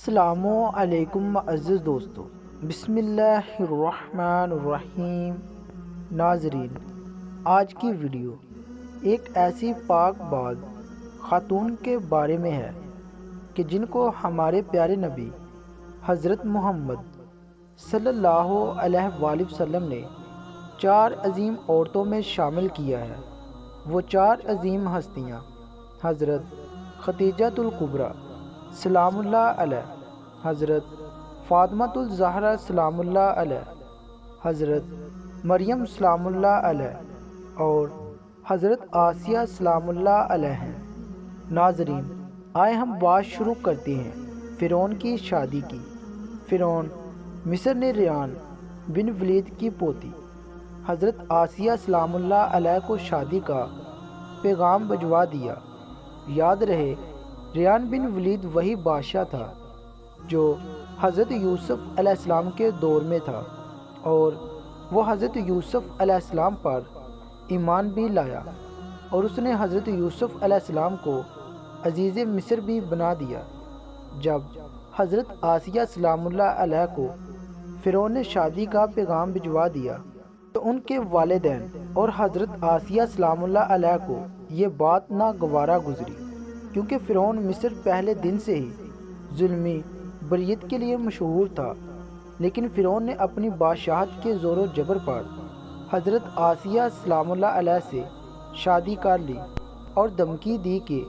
السلام علیکم معزز دوستو، بسم اللہ الرحمن الرحیم۔ ناظرین، آج کی ویڈیو ایک ایسی پاک باز خاتون کے بارے میں ہے کہ جن کو ہمارے پیارے نبی حضرت محمد صلی اللہ علیہ وآلہ وسلم نے 4 عظیم عورتوں میں شامل کیا ہے۔ وہ 4 عظیم ہستیاں حضرت خدیجہ الکبریٰ سلام اللہ علیہ، حضرت فاطمہ الزہرا سلام اللہ علیہ، حضرت مریم سلام اللہ علیہ اور حضرت آسیہ سلام اللہ علیہ ہیں۔ ناظرین، آئے ہم بات شروع کرتے ہیں فرعون کی شادی کی۔ فرعون مصر نے ریان بن ولید کی پوتی حضرت آسیہ سلام اللہ علیہ کو شادی کا پیغام بھجوا دیا۔ یاد رہے، ریان بن ولید وہی بادشاہ تھا جو حضرت یوسف علیہ السلام کے دور میں تھا، اور وہ حضرت یوسف علیہ السلام پر ایمان بھی لایا، اور اس نے حضرت یوسف علیہ السلام کو عزیز مصر بھی بنا دیا۔ جب حضرت آسیہ سلام اللہ علیہ کو فرعون نے شادی کا پیغام بھجوا دیا تو ان کے والدین اور حضرت آسیہ سلام اللہ علیہ کو یہ بات ناگوارا گزری، کیونکہ فرعون مصر پہلے دن سے ہی ظلمی بریت کے لیے مشہور تھا۔ لیکن فرعون نے اپنی بادشاہت کے زور و جبر پر حضرت آسیہ سلام اللہ علیہ سے شادی کر لی اور دھمکی دی کہ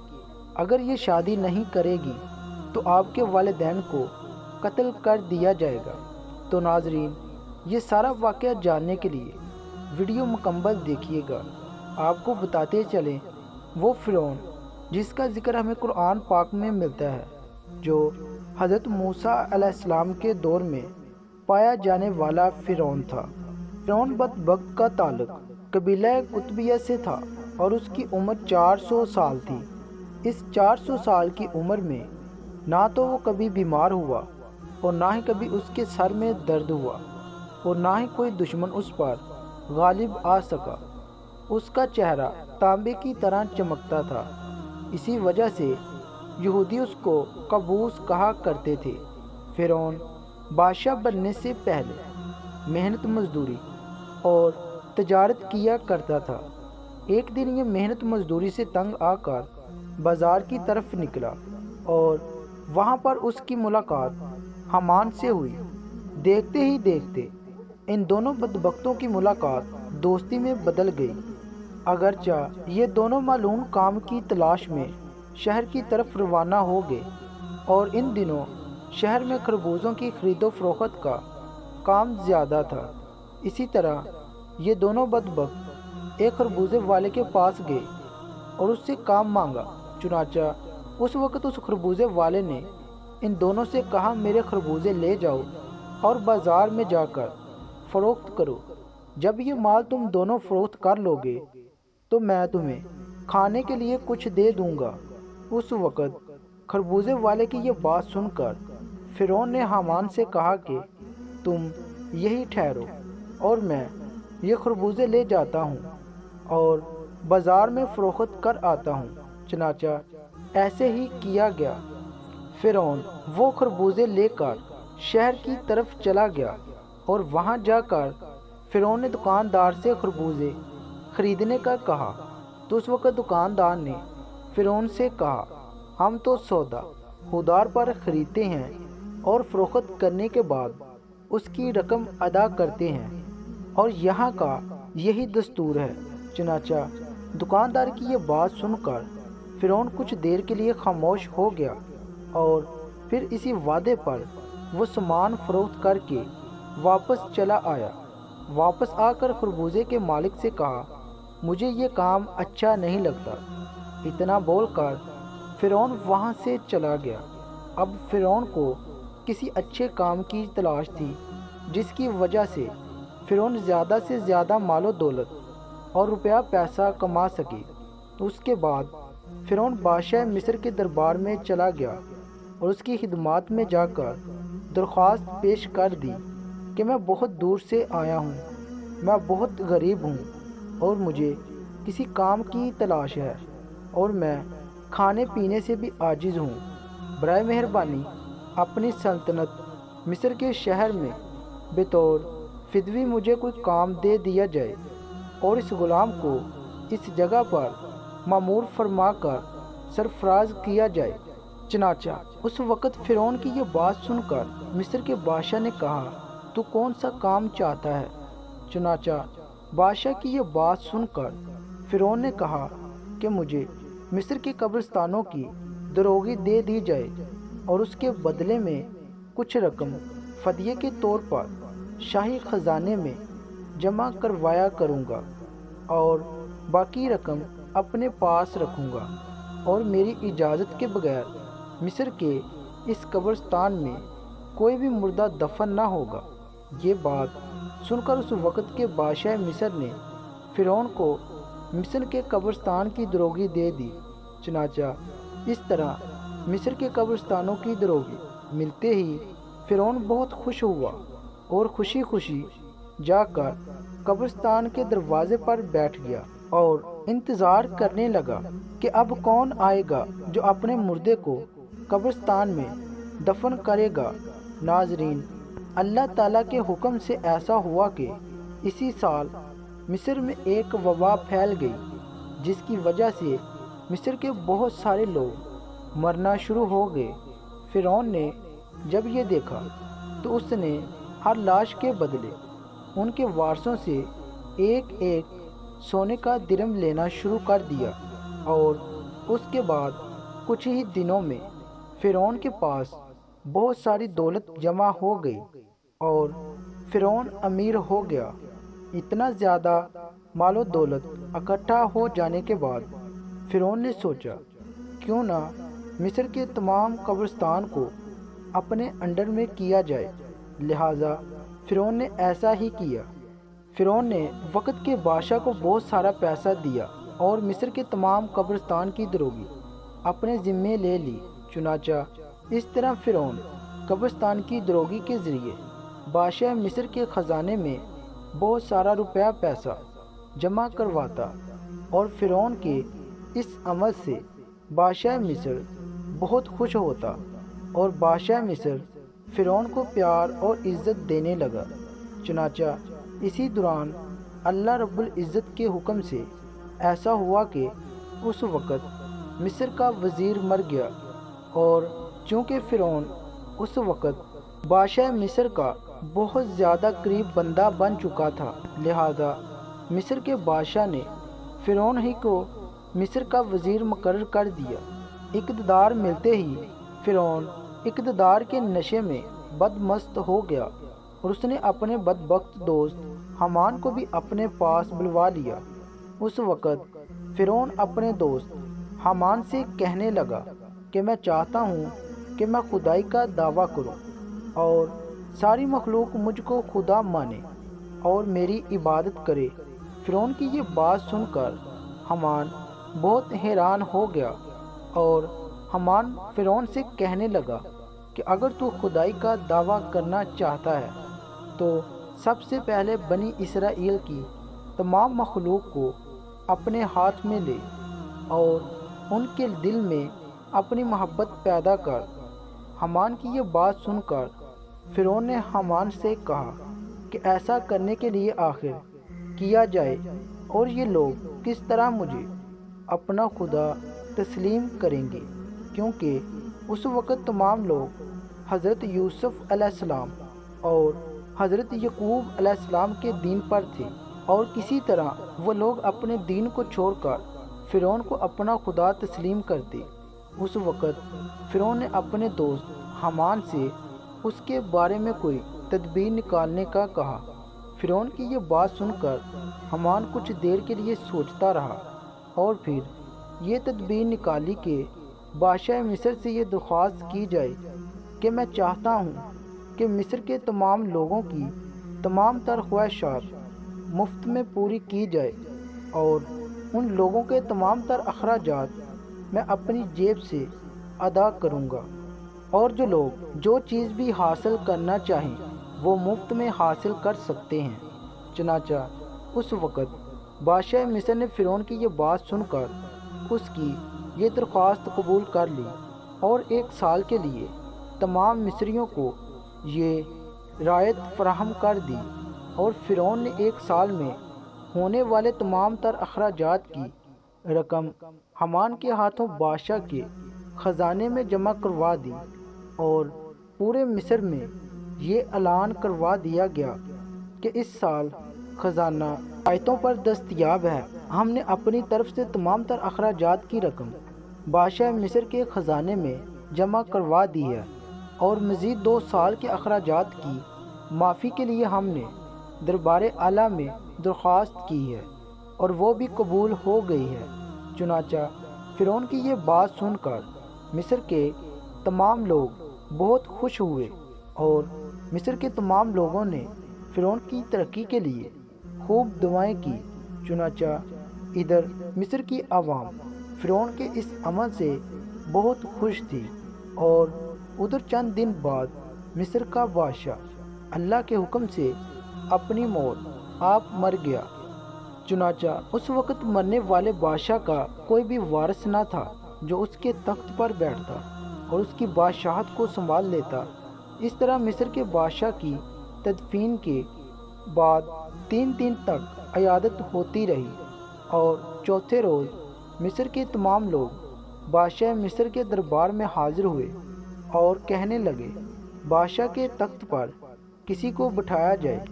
اگر یہ شادی نہیں کرے گی تو آپ کے والدین کو قتل کر دیا جائے گا۔ تو ناظرین، یہ سارا واقعہ جاننے کے لیے ویڈیو مکمل دیکھیے گا۔ آپ کو بتاتے چلیں، وہ فرعون جس کا ذکر ہمیں قرآن پاک میں ملتا ہے، جو حضرت موسیٰ علیہ السلام کے دور میں پایا جانے والا فرعون تھا۔ فرعون بدبخت کا تعلق قبیلہ قطبیہ سے تھا اور اس کی عمر 400 سال تھی۔ اس 400 سال کی عمر میں نہ تو وہ کبھی بیمار ہوا اور نہ ہی کبھی اس کے سر میں درد ہوا، اور نہ ہی کوئی دشمن اس پر غالب آ سکا۔ اس کا چہرہ تانبے کی طرح چمکتا تھا، اسی وجہ سے یہودی اس کو قبوس کہا کرتے تھے۔ فرعون بادشاہ بننے سے پہلے محنت مزدوری اور تجارت کیا کرتا تھا۔ ایک دن یہ محنت مزدوری سے تنگ آ کر بازار کی طرف نکلا اور وہاں پر اس کی ملاقات حامان سے ہوئی۔ دیکھتے ہی دیکھتے ان دونوں بدبختوں کی ملاقات دوستی میں بدل گئی۔ اگرچہ یہ دونوں معلوم کام کی تلاش میں شہر کی طرف روانہ ہو گئے، اور ان دنوں شہر میں خربوزوں کی خرید و فروخت کا کام زیادہ تھا۔ اسی طرح یہ دونوں بدبخت ایک خربوزے والے کے پاس گئے اور اس سے کام مانگا۔ چنانچہ اس وقت اس خربوزے والے نے ان دونوں سے کہا، میرے خربوزے لے جاؤ اور بازار میں جا کر فروخت کرو۔ جب یہ مال تم دونوں فروخت کر لو گے تو میں تمہیں کھانے کے لیے کچھ دے دوں گا۔ اس وقت خربوزے والے کی یہ بات سن کر فرعون نے حامان سے کہا کہ تم یہی ٹھہرو اور میں یہ خربوزے لے جاتا ہوں اور بازار میں فروخت کر آتا ہوں۔ چنانچہ ایسے ہی کیا گیا۔ فرعون وہ خربوزے لے کر شہر کی طرف چلا گیا، اور وہاں جا کر فرعون نے دکاندار سے خربوزے خریدنے کا کہا۔ تو اس وقت دکاندار نے فرعون سے کہا، ہم تو سودا خودار پر خریدتے ہیں اور فروخت کرنے کے بعد اس کی رقم ادا کرتے ہیں، اور یہاں کا یہی دستور ہے۔ چنانچہ دکاندار کی یہ بات سن کر فرعون کچھ دیر کے لیے خاموش ہو گیا، اور پھر اسی وعدے پر وہ سامان فروخت کر کے واپس چلا آیا۔ واپس آ کر خربوزے کے مالک سے کہا، مجھے یہ کام اچھا نہیں لگتا۔ اتنا بول کر فرعون وہاں سے چلا گیا۔ اب فرعون کو کسی اچھے کام کی تلاش تھی جس کی وجہ سے فرعون زیادہ سے زیادہ مال و دولت اور روپیہ پیسہ کما سکے۔ اس کے بعد فرعون بادشاہ مصر کے دربار میں چلا گیا اور اس کی خدمات میں جا کر درخواست پیش کر دی کہ میں بہت دور سے آیا ہوں، میں بہت غریب ہوں اور مجھے کسی کام کی تلاش ہے، اور میں کھانے پینے سے بھی عاجز ہوں۔ برائے مہربانی اپنی سلطنت مصر کے شہر میں بطور فدوی مجھے کوئی کام دے دیا جائے اور اس غلام کو اس جگہ پر مامور فرما کر سرفراز کیا جائے۔ چنانچہ اس وقت فرعون کی یہ بات سن کر مصر کے بادشاہ نے کہا، تو کون سا کام چاہتا ہے؟ چنانچہ بادشاہ کی یہ بات سن کر فرعون نے کہا کہ مجھے مصر کے قبرستانوں کی دروگی دے دی جائے اور اس کے بدلے میں کچھ رقم فدیے کے طور پر شاہی خزانے میں جمع کروایا کروں گا اور باقی رقم اپنے پاس رکھوں گا، اور میری اجازت کے بغیر مصر کے اس قبرستان میں کوئی بھی مردہ دفن نہ ہوگا۔ یہ بات سن کر اس وقت کے بادشاہ مصر نے فرعون کو مصر کے قبرستان کی دروگی دے دی۔ چنانچہ اس طرح مصر کے قبرستانوں کی دروگی ملتے ہی فرعون بہت خوش ہوا اور خوشی خوشی جا کر قبرستان کے دروازے پر بیٹھ گیا اور انتظار کرنے لگا کہ اب کون آئے گا جو اپنے مردے کو قبرستان میں دفن کرے گا۔ ناظرین، اللہ تعالیٰ کے حکم سے ایسا ہوا کہ اسی سال مصر میں ایک وبا پھیل گئی، جس کی وجہ سے مصر کے بہت سارے لوگ مرنا شروع ہو گئے۔ فرعون نے جب یہ دیکھا تو اس نے ہر لاش کے بدلے ان کے وارثوں سے ایک ایک سونے کا درم لینا شروع کر دیا، اور اس کے بعد کچھ ہی دنوں میں فرعون کے پاس بہت ساری دولت جمع ہو گئی اور فرعون امیر ہو گیا۔ اتنا زیادہ مال و دولت اکٹھا ہو جانے کے بعد فرعون نے سوچا کیوں نہ مصر کے تمام قبرستان کو اپنے انڈر میں کیا جائے، لہٰذا فرعون نے ایسا ہی کیا۔ فرعون نے وقت کے بادشاہ کو بہت سارا پیسہ دیا اور مصر کے تمام قبرستان کی دروگی اپنے ذمے لے لی۔ چنانچہ اس طرح فرعون قبرستان کی دروگی کے ذریعے بادشاہ مصر کے خزانے میں بہت سارا روپیہ پیسہ جمع کرواتا، اور فرعون کے اس عمل سے بادشاہ مصر بہت خوش ہوتا اور بادشاہ مصر فرعون کو پیار اور عزت دینے لگا۔ چنانچہ اسی دوران اللہ رب العزت کے حکم سے ایسا ہوا کہ اس وقت مصر کا وزیر مر گیا، اور چونکہ فرعون اس وقت بادشاہ مصر کا بہت زیادہ قریب بندہ بن چکا تھا، لہذا مصر کے بادشاہ نے فرعون ہی کو مصر کا وزیر مقرر کر دیا۔ اقتدار ملتے ہی فرعون اقتدار کے نشے میں بدمست ہو گیا اور اس نے اپنے بدبخت دوست حامان کو بھی اپنے پاس بلوا لیا۔ اس وقت فرعون اپنے دوست حامان سے کہنے لگا کہ میں چاہتا ہوں کہ میں خدائی کا دعویٰ کروں اور ساری مخلوق مجھ کو خدا مانے اور میری عبادت کرے۔ فرعون کی یہ بات سن کر حامان بہت حیران ہو گیا، اور حامان فرعون سے کہنے لگا کہ اگر تو خدائی کا دعویٰ کرنا چاہتا ہے تو سب سے پہلے بنی اسرائیل کی تمام مخلوق کو اپنے ہاتھ میں لے اور ان کے دل میں اپنی محبت پیدا کر۔ حامان کی یہ بات سن کر فرعون نے حامان سے کہا کہ ایسا کرنے کے لیے آخر کیا جائے، اور یہ لوگ کس طرح مجھے اپنا خدا تسلیم کریں گے، کیونکہ اس وقت تمام لوگ حضرت یوسف علیہ السلام اور حضرت یعقوب علیہ السلام کے دین پر تھے، اور کسی طرح وہ لوگ اپنے دین کو چھوڑ کر فرعون کو اپنا خدا تسلیم کرتے۔ اس وقت فرعون نے اپنے دوست حامان سے اس کے بارے میں کوئی تدبیر نکالنے کا کہا۔ فرعون کی یہ بات سن کر حامان کچھ دیر کے لیے سوچتا رہا اور پھر یہ تدبیر نکالی کہ بادشاہ مصر سے یہ درخواست کی جائے کہ میں چاہتا ہوں کہ مصر کے تمام لوگوں کی تمام تر خواہشات مفت میں پوری کی جائے، اور ان لوگوں کے تمام تر اخراجات میں اپنی جیب سے ادا کروں گا، اور جو لوگ جو چیز بھی حاصل کرنا چاہیں وہ مفت میں حاصل کر سکتے ہیں۔ چنانچہ اس وقت بادشاہ مصر نے فرعون کی یہ بات سن کر اس کی یہ درخواست قبول کر لی، اور 1 سال کے لیے تمام مصریوں کو یہ رعایت فراہم کر دی، اور فرعون نے 1 سال میں ہونے والے تمام تر اخراجات کی رقم حامان کے ہاتھوں بادشاہ کے خزانے میں جمع کروا دی، اور پورے مصر میں یہ اعلان کروا دیا گیا کہ اس سال خزانہ آیتوں پر دستیاب ہے۔ ہم نے اپنی طرف سے تمام تر اخراجات کی رقم بادشاہ مصر کے خزانے میں جمع کروا دی ہے، اور مزید 2 سال کے اخراجات کی معافی کے لیے ہم نے دربار اعلیٰ میں درخواست کی ہے، اور وہ بھی قبول ہو گئی ہے۔ چنانچہ فرعون کی یہ بات سن کر مصر کے تمام لوگ بہت خوش ہوئے، اور مصر کے تمام لوگوں نے فرعون کی ترقی کے لیے خوب دعائیں کی۔ چنانچہ ادھر مصر کی عوام فرعون کے اس عمل سے بہت خوش تھی، اور ادھر چند دن بعد مصر کا بادشاہ اللہ کے حکم سے اپنی موت آپ مر گیا۔ چنانچہ اس وقت مرنے والے بادشاہ کا کوئی بھی وارث نہ تھا جو اس کے تخت پر بیٹھتا اور اس کی بادشاہت کو سنبھال لیتا۔ اس طرح مصر کے بادشاہ کی تدفین کے بعد 3 دن تک عیادت ہوتی رہی، اور چوتھے روز مصر کے تمام لوگ بادشاہ مصر کے دربار میں حاضر ہوئے اور کہنے لگے، بادشاہ کے تخت پر کسی کو بٹھایا جائے،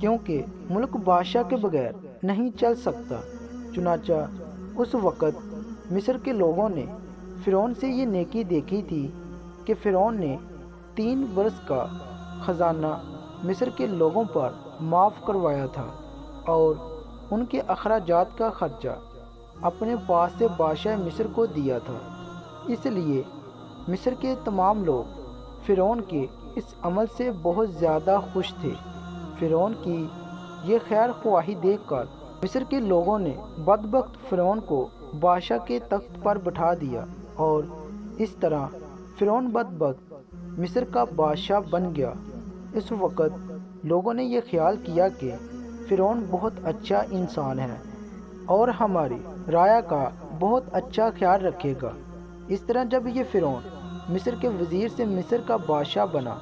کیونکہ ملک بادشاہ کے بغیر نہیں چل سکتا۔ چنانچہ اس وقت مصر کے لوگوں نے فرعون سے یہ نیکی دیکھی تھی کہ فرعون نے 3 برس کا خزانہ مصر کے لوگوں پر معاف کروایا تھا، اور ان کے اخراجات کا خرچہ اپنے پاس سے بادشاہ مصر کو دیا تھا۔ اس لیے مصر کے تمام لوگ فرعون کے اس عمل سے بہت زیادہ خوش تھے۔ فرعون کی یہ خیر خواہی دیکھ کر مصر کے لوگوں نے بدبخت فرعون کو بادشاہ کے تخت پر بٹھا دیا، اور اس طرح فرعون بدبخت مصر کا بادشاہ بن گیا۔ اس وقت لوگوں نے یہ خیال کیا کہ فرعون بہت اچھا انسان ہے اور ہماری رعایا کا بہت اچھا خیال رکھے گا۔ اس طرح جب یہ فرعون مصر کے وزیر سے مصر کا بادشاہ بنا،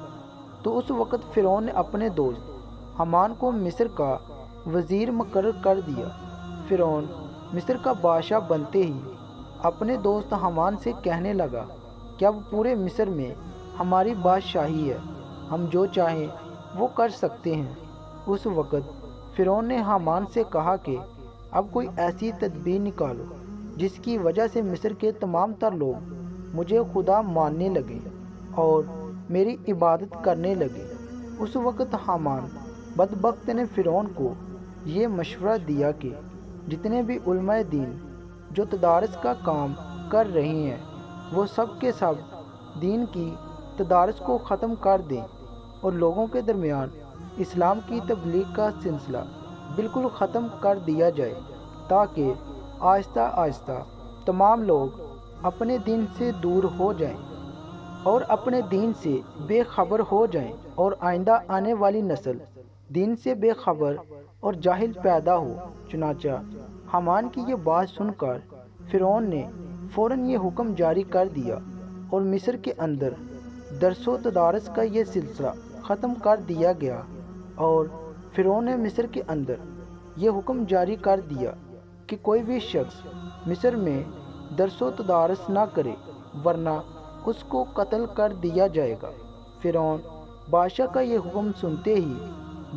تو اس وقت فرعون نے اپنے دوست حامان کو مصر کا وزیر مقرر کر دیا۔ فرعون مصر کا بادشاہ بنتے ہی اپنے دوست حامان سے کہنے لگا کہ اب پورے مصر میں ہماری بادشاہی ہے، ہم جو چاہیں وہ کر سکتے ہیں۔ اس وقت فرعون نے حامان سے کہا کہ اب کوئی ایسی تدبیر نکالو جس کی وجہ سے مصر کے تمام تر لوگ مجھے خدا ماننے لگیں اور میری عبادت کرنے لگیں۔ اس وقت حامان بدبخت نے فرعون کو یہ مشورہ دیا کہ جتنے بھی علماء دین جو تدارس کا کام کر رہے ہیں، وہ سب کے سب دین کی تدارس کو ختم کر دیں اور لوگوں کے درمیان اسلام کی تبلیغ کا سلسلہ بالکل ختم کر دیا جائے، تاکہ آہستہ آہستہ تمام لوگ اپنے دین سے دور ہو جائیں اور اپنے دین سے بے خبر ہو جائیں، اور آئندہ آنے والی نسل دین سے بے خبر اور جاہل پیدا ہو۔ چنانچہ حامان کی یہ بات سن کر فرعون نے فوراً یہ حکم جاری کر دیا، اور مصر کے اندر درس و تدارس کا یہ سلسلہ ختم کر دیا گیا، اور فرعون نے مصر کے اندر یہ حکم جاری کر دیا کہ کوئی بھی شخص مصر میں درس و تدارس نہ کرے، ورنہ اس کو قتل کر دیا جائے گا۔ فرعون بادشاہ کا یہ حکم سنتے ہی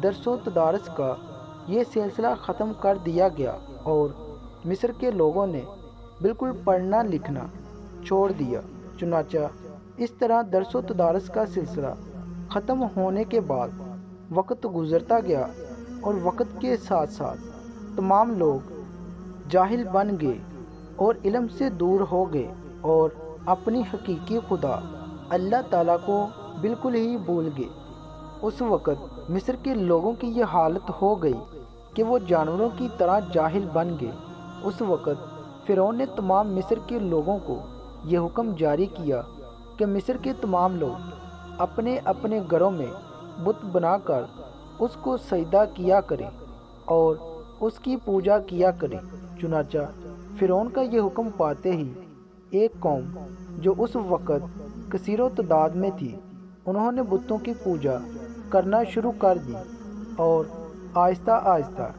درس و تدارس کا یہ سلسلہ ختم کر دیا گیا، اور مصر کے لوگوں نے بالکل پڑھنا لکھنا چھوڑ دیا۔ چنانچہ اس طرح درس و تدارس کا سلسلہ ختم ہونے کے بعد وقت گزرتا گیا، اور وقت کے ساتھ ساتھ تمام لوگ جاہل بن گئے اور علم سے دور ہو گئے، اور اپنی حقیقی خدا اللہ تعالیٰ کو بالکل ہی بھول گئے۔ اس وقت مصر کے لوگوں کی یہ حالت ہو گئی کہ وہ جانوروں کی طرح جاہل بن گئے۔ اس وقت فرعون نے تمام مصر کے لوگوں کو یہ حکم جاری کیا کہ مصر کے تمام لوگ اپنے اپنے گھروں میں بت بنا کر اس کو سجدہ کیا کریں اور اس کی پوجا کیا کریں۔ چنانچہ فرعون کا یہ حکم پاتے ہی ایک قوم جو اس وقت کثیر و تعداد میں تھی، انہوں نے بتوں کی پوجا کرنا شروع کر دی اور آہستہ آہستہ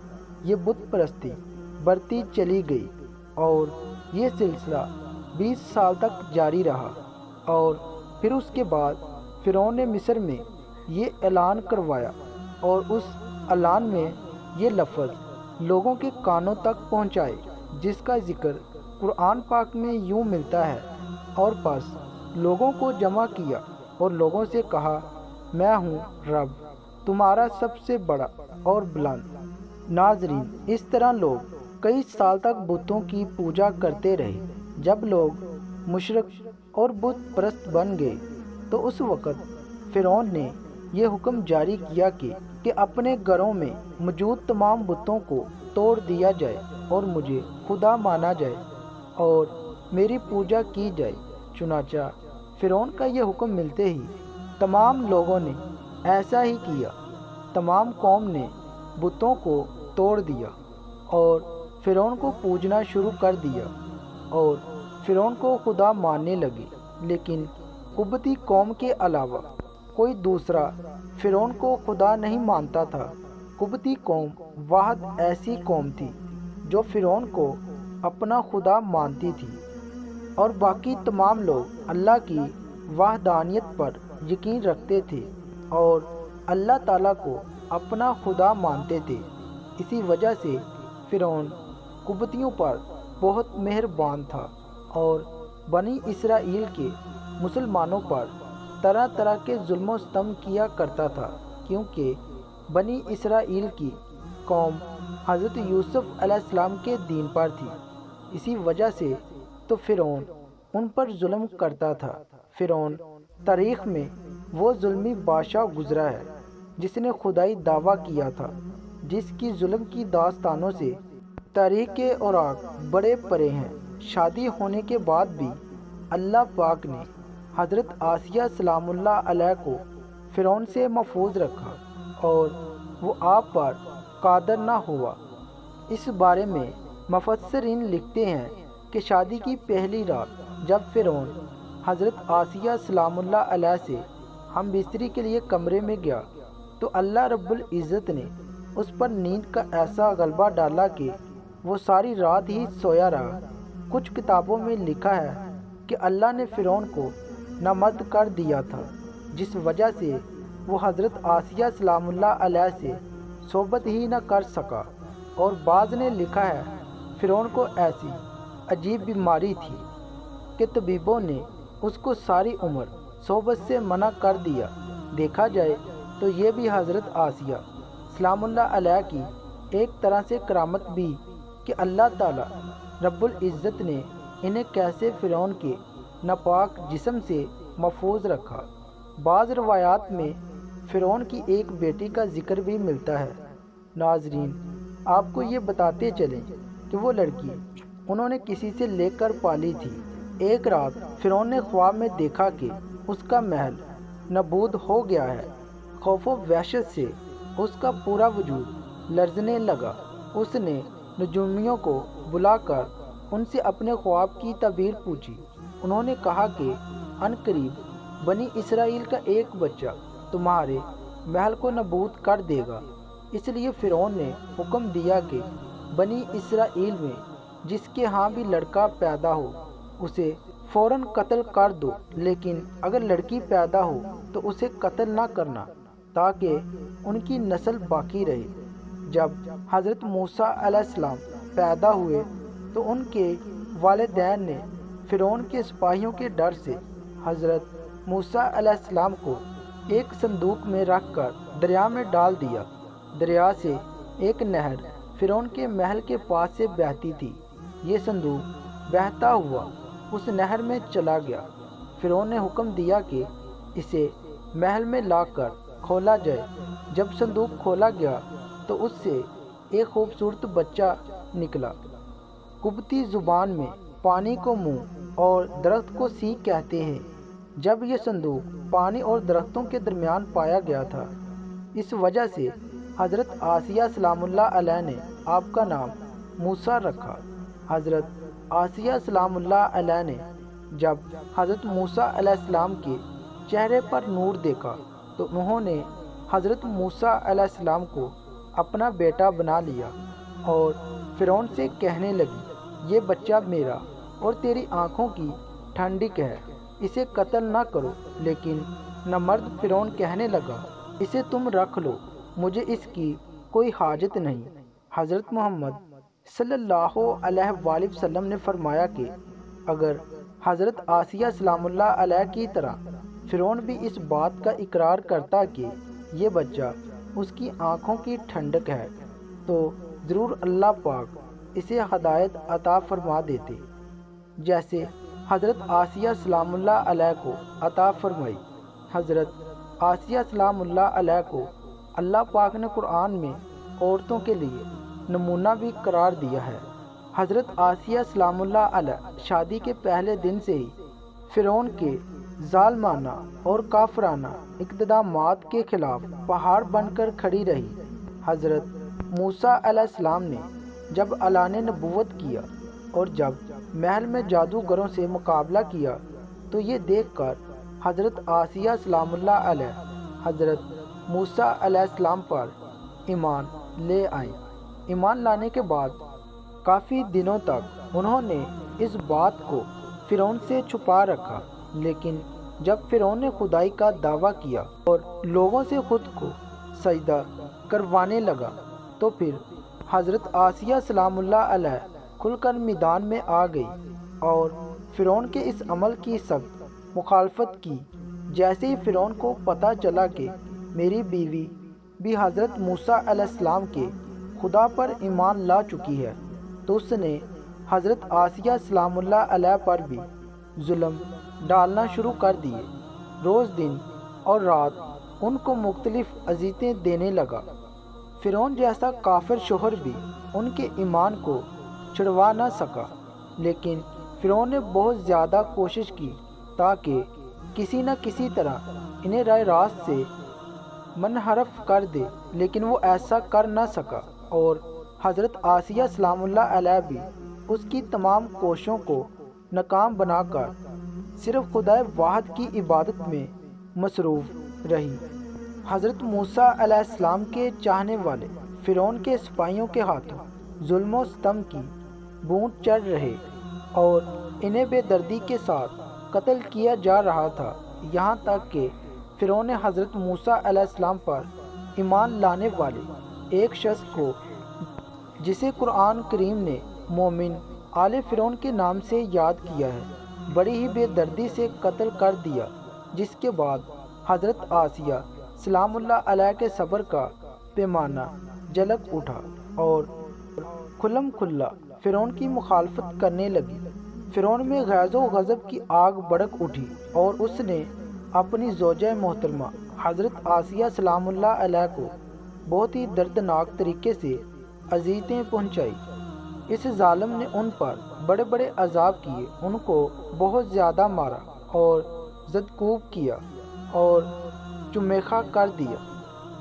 یہ بت پرستی بڑھتی چلی گئی اور یہ سلسلہ 20 سال تک جاری رہا۔ اور پھر اس کے بعد فرعون نے مصر میں یہ اعلان کروایا اور اس اعلان میں یہ لفظ لوگوں کے کانوں تک پہنچائے جس کا ذکر قرآن پاک میں یوں ملتا ہے، اور پس لوگوں کو جمع کیا اور لوگوں سے کہا، میں ہوں رب تمہارا سب سے بڑا اور بلند۔ ناظرین، اس طرح لوگ کئی سال تک بتوں کی پوجا کرتے رہے۔ جب لوگ مشرک اور بت پرست بن گئے تو اس وقت فرعون نے یہ حکم جاری کیا کہ اپنے گھروں میں موجود تمام بتوں کو توڑ دیا جائے اور مجھے خدا مانا جائے اور میری پوجا کی جائے۔ چنانچہ فرعون کا یہ حکم ملتے ہی تمام لوگوں نے ایسا ہی کیا۔ تمام قوم نے بتوں کو توڑ دیا اور فرعون کو پوجنا شروع کر دیا اور فرعون کو خدا ماننے لگے۔ لیکن قبطی قوم کے علاوہ کوئی دوسرا فرعون کو خدا نہیں مانتا تھا۔ قبطی قوم واحد ایسی قوم تھی جو فرعون کو اپنا خدا مانتی تھی، اور باقی تمام لوگ اللہ کی وحدانیت پر یقین رکھتے تھے اور اللہ تعالیٰ کو اپنا خدا مانتے تھے۔ اسی وجہ سے فرعون قبطیوں پر بہت مہربان تھا اور بنی اسرائیل کے مسلمانوں پر طرح طرح کے ظلم و ستم کیا کرتا تھا، کیونکہ بنی اسرائیل کی قوم حضرت یوسف علیہ السلام کے دین پر تھی۔ اسی وجہ سے تو فرعون ان پر ظلم کرتا تھا۔ فرعون تاریخ میں وہ ظلمی بادشاہ گزرا ہے جس نے خدائی دعویٰ کیا تھا، جس کی ظلم کی داستانوں سے تاریخ کے اوراق بڑے پرے ہیں۔ شادی ہونے کے بعد بھی اللہ پاک نے حضرت آسیہ سلام اللہ علیہ کو فرعون سے محفوظ رکھا اور وہ آپ پر قادر نہ ہوا۔ اس بارے میں مفسرین لکھتے ہیں کہ شادی کی پہلی رات جب فرعون حضرت آسیہ سلام اللہ علیہ سے ہم بستری کے لیے کمرے میں گیا تو اللہ رب العزت نے اس پر نیند کا ایسا غلبہ ڈالا کہ وہ ساری رات ہی سویا رہا۔ کچھ کتابوں میں لکھا ہے کہ اللہ نے فرعون کو نامرد کر دیا تھا، جس وجہ سے وہ حضرت آسیہ سلام اللہ علیہ سے صحبت ہی نہ کر سکا، اور بعض نے لکھا ہے فرعون کو ایسی عجیب بیماری تھی کہ طبیبوں نے اس کو ساری عمر صحبت سے منع کر دیا۔ دیکھا جائے تو یہ بھی حضرت آسیہ سلام اللہ علیہ کی ایک طرح سے کرامت بھی کہ اللہ تعالیٰ رب العزت نے انہیں کیسے فرعون کے ناپاک جسم سے محفوظ رکھا۔ بعض روایات میں فرعون کی ایک بیٹی کا ذکر بھی ملتا ہے۔ ناظرین، آپ کو یہ بتاتے چلیں کہ وہ لڑکی انہوں نے کسی سے لے کر پالی تھی۔ ایک رات فرعون نے خواب میں دیکھا کہ اس کا محل نابود ہو گیا ہے۔ خوف و وحشت سے اس کا پورا وجود لرزنے لگا۔ اس نے نجومیوں کو بلا کر ان سے اپنے خواب کی تعبیر پوچھی۔ انہوں نے کہا کہ عنقریب بنی اسرائیل کا ایک بچہ تمہارے محل کو نابود کر دے گا۔ اس لیے فرعون نے حکم دیا کہ بنی اسرائیل میں جس کے ہاں بھی لڑکا پیدا ہو اسے فوراً قتل کر دو، لیکن اگر لڑکی پیدا ہو تو اسے قتل نہ کرنا تاکہ ان کی نسل باقی رہے۔ جب حضرت موسیٰ علیہ السلام پیدا ہوئے تو ان کے والدین نے فرعون کے سپاہیوں کے ڈر سے حضرت موسیٰ علیہ السلام کو ایک صندوق میں رکھ کر دریا میں ڈال دیا۔ دریا سے ایک نہر فرعون کے محل کے پاس سے بہتی تھی۔ یہ صندوق بہتا ہوا اس نہر میں چلا گیا۔ فرعون نے حکم دیا کہ اسے محل میں لا کر کھولا جائے۔ جب صندوق کھولا گیا تو اس سے ایک خوبصورت بچہ نکلا۔ قبطی زبان میں پانی کو منہ اور درخت کو سینگ کہتے ہیں۔ جب یہ صندوق پانی اور درختوں کے درمیان پایا گیا تھا، اس وجہ سے حضرت آسیہ سلام اللہ علیہ نے آپ کا نام موسیٰ رکھا۔ حضرت آسیہ سلام اللہ علیہ نے جب حضرت موسیٰ علیہ السلام کے چہرے پر نور دیکھا تو انہوں نے حضرت موسیٰ علیہ السلام کو اپنا بیٹا بنا لیا اور فرعون سے کہنے لگی، یہ بچہ میرا اور تیری آنکھوں کی ٹھنڈک ہے، اسے قتل نہ کرو۔ لیکن نامرد فرعون کہنے لگا، اسے تم رکھ لو، مجھے اس کی کوئی حاجت نہیں۔ حضرت محمد صلی اللہ علیہ وآلہ وسلم نے فرمایا کہ اگر حضرت آسیہ سلام اللہ علیہ کی طرح فرعون بھی اس بات کا اقرار کرتا کہ یہ بچہ اس کی آنکھوں کی ٹھنڈک ہے تو ضرور اللہ پاک اسے ہدایت عطا فرما دیتے، جیسے حضرت آسیہ سلام اللہ علیہ کو عطا فرمائی۔ حضرت آسیہ سلام اللہ علیہ کو اللہ پاک نے قرآن میں عورتوں کے لیے نمونہ بھی قرار دیا ہے۔ حضرت آسیہ سلام اللہ علیہ شادی کے پہلے دن سے ہی فرعون کے ظالمانہ اور کافرانہ اقدامات کے خلاف پہاڑ بن کر کھڑی رہی۔ حضرت موسیٰ علیہ السلام نے جب اعلان نبوت کیا اور جب محل میں جادوگروں سے مقابلہ کیا تو یہ دیکھ کر حضرت آسیہ سلام اللہ علیہ حضرت موسیٰ علیہ السلام پر ایمان لے آئیں۔ ایمان لانے کے بعد کافی دنوں تک انہوں نے اس بات کو فرعون سے چھپا رکھا، لیکن جب فرعون نے خدائی کا دعویٰ کیا اور لوگوں سے خود کو سجدہ کروانے لگا تو پھر حضرت آسیہ سلام اللہ علیہ کھل کر میدان میں آ گئی اور فرعون کے اس عمل کی سخت مخالفت کی۔ جیسے ہی فرعون کو پتہ چلا کہ میری بیوی بھی حضرت موسیٰ علیہ السلام کے خدا پر ایمان لا چکی ہے تو اس نے حضرت آسیہ سلام اللہ علیہ پر بھی ظلم ڈالنا شروع کر دیے۔ روز دن اور رات ان کو مختلف اذیتیں دینے لگا۔ فرعون جیسا کافر شوہر بھی ان کے ایمان کو چھڑوا نہ سکا، لیکن فرعون نے بہت زیادہ کوشش کی تاکہ کسی نہ کسی طرح انہیں راہ راست سے منحرف کر دے، لیکن وہ ایسا کر نہ سکا اور حضرت آسیہ سلام اللہ علیہ بھی اس کی تمام کوششوں کو ناکام بنا کر صرف خدائے واحد کی عبادت میں مصروف رہی۔ حضرت موسیٰ علیہ السلام کے چاہنے والے فرعون کے سپاہیوں کے ہاتھوں ظلم و ستم کی بھونٹ چڑھ رہے اور انہیں بے دردی کے ساتھ قتل کیا جا رہا تھا، یہاں تک کہ فرعون نے حضرت موسیٰ علیہ السلام پر ایمان لانے والے ایک شخص کو، جسے قرآن کریم نے مومن آل فرعون کے نام سے یاد کیا ہے، بڑی ہی بے دردی سے قتل کر دیا، جس کے بعد حضرت آسیہ سلام اللہ علیہ کے صبر کا پیمانہ جھلک اٹھا اور کھلم کھلا فرعون کی مخالفت کرنے لگی۔ فرعون میں غیظ و غضب کی آگ بھڑک اٹھی اور اس نے اپنی زوجہ محترمہ حضرت آسیہ سلام اللہ علیہ کو بہت ہی دردناک طریقے سے اذیتیں پہنچائی۔ اس ظالم نے ان پر بڑے بڑے عذاب کیے، ان کو بہت زیادہ مارا اور زدکوب کیا اور چمیخا کر دیا،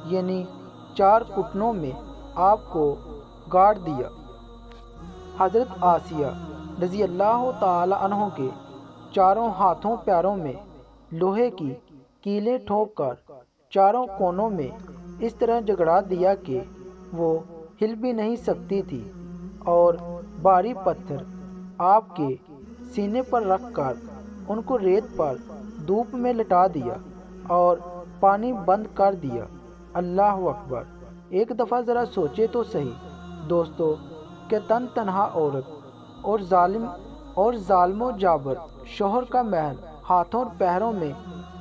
یعنی 4 گھٹنوں میں آپ کو گاڑ دیا۔ حضرت آسیہ رضی اللہ تعالی عنہ کے چاروں ہاتھوں پیروں میں لوہے کی کیلیں ٹھوک کر چاروں کونوں میں اس طرح جگڑا دیا کہ وہ ہل بھی نہیں سکتی تھی، اور بھاری پتھر آپ کے سینے پر رکھ کر ان کو ریت پر دھوپ میں لٹا دیا اور پانی بند کر دیا۔ اللہ اکبر! ایک دفعہ ذرا سوچے تو صحیح دوستو کہ تن تنہا عورت اور ظالم و جابر شوہر کا محل ہاتھوں اور پیروں میں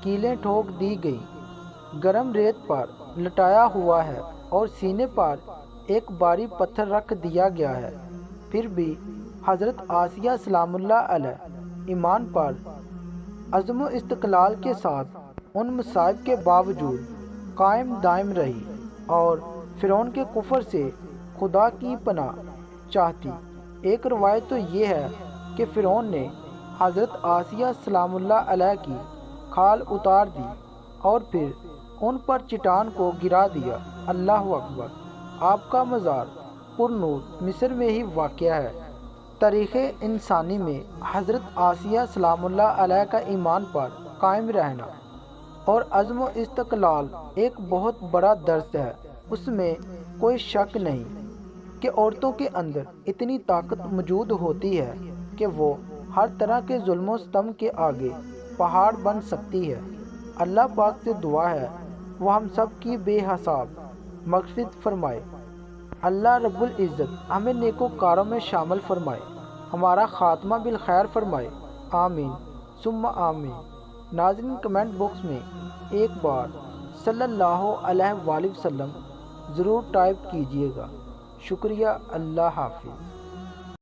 کیلیں ٹھوک دی گئی، گرم ریت پر لٹایا ہوا ہے اور سینے پر ایک بھاری پتھر رکھ دیا گیا ہے، پھر بھی حضرت آسیہ سلام اللہ علیہ ایمان پر عزم و استقلال کے ساتھ ان مصائب کے باوجود قائم دائم رہی اور فرعون کے کفر سے خدا کی پناہ چاہتی۔ ایک روایت تو یہ ہے کہ فرعون نے حضرت آسیہ سلام اللہ علیہ کی کھال اتار دی اور پھر ان پر چٹان کو گرا دیا۔ اللہ اکبر! آپ کا مزار پر نور مصر میں ہی واقع ہے۔ تاریخ انسانی میں حضرت آسیہ سلام اللہ علیہ کا ایمان پر قائم رہنا اور عزم و استقلال ایک بہت بڑا درس ہے۔ اس میں کوئی شک نہیں کہ عورتوں کے اندر اتنی طاقت موجود ہوتی ہے کہ وہ ہر طرح کے ظلم و ستم کے آگے پہاڑ بن سکتی ہے۔ اللہ پاک سے دعا ہے وہ ہم سب کی بے حساب مغفرت فرمائے۔ اللہ رب العزت ہمیں نیکوکاروں میں شامل فرمائے، ہمارا خاتمہ بالخیر فرمائے، آمین ثم آمین۔ ناظرین، کمنٹ باکس میں ایک بار صلی اللہ علیہ وآلہ وسلم ضرور ٹائپ کیجیے گا۔ شکریہ، اللہ حافظ۔